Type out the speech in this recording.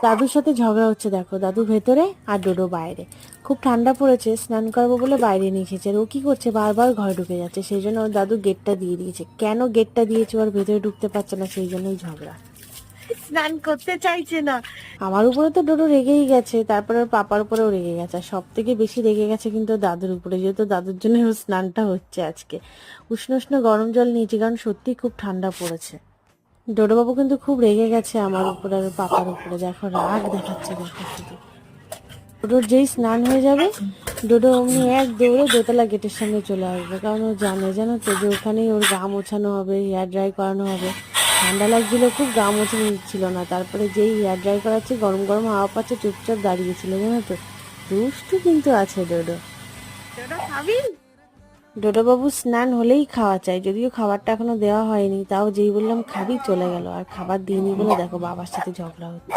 দাদুর সাথে ঝগড়া হচ্ছে, দেখো দাদু ভেতরে আর ডোডো বাইরে। খুব ঠান্ডা পড়েছে, স্নান করাবো বলে বাইরে নিয়ে এসেছে। আর ও কি করছে, বারবার ঘরে ঢুকে যাচ্ছে। সেই জন্য ওর দাদু গেটটা দিয়ে দিয়েছে। কেন গেটটা দিয়েছে, ওর ভেতরে ঢুকতে পারছে না, সেই জন্যই ঝগড়া। স্নান করতে চাইছে না। আমার উপরে তো ডোডো রেগেই গেছে, তারপরে ওর পাপার উপরেও রেগে গেছে। আর সব থেকে বেশি রেগে গেছে কিন্তু ওর দাদুর উপরে, যেহেতু দাদুর জন্য ওর স্নানটা হচ্ছে আজকে। উষ্ণ উষ্ণ গরম জল নিয়েছি, কারণ সত্যি খুব ঠান্ডা পড়েছে। ডোডো বাবু কিন্তু খুব রেগে গেছে আমার উপরে আর ওর পাপার উপরে। দেখো রাগ দেখাচ্ছে, দেখো শুধু। ডোডোর যেই স্নান হয়ে যাবে, ডোডো অমনি এক দৌড়ে দোতলা গেটের সামনে চলে আসবে। কারণ ও জানে, জানো তো, যে ওখানেই ওর গা মোছানো হবে, হেয়ার ড্রাই করানো হবে। ঠান্ডা লাগছিল খুব, গা মুছে নিচ্ছিল না। তারপরে যেই হেয়ার ড্রাই করাচ্ছে, গরম গরম হাওয়া পাচ্ছে, চুপচাপ দাঁড়িয়েছিল, জানো তো। দুষ্টু কিন্তু আছে ডোডো। ডোডো খাবি? ডোডো বাবু স্নান হলেই খাওয়া চাই, যদিও খাবারটা এখনো দেওয়া হয়নি। তাও যেই বললাম খাবি, চলে গেল। আর খাবার দিইনি বলে দেখো বাবার সাথে ঝগড়া হচ্ছে।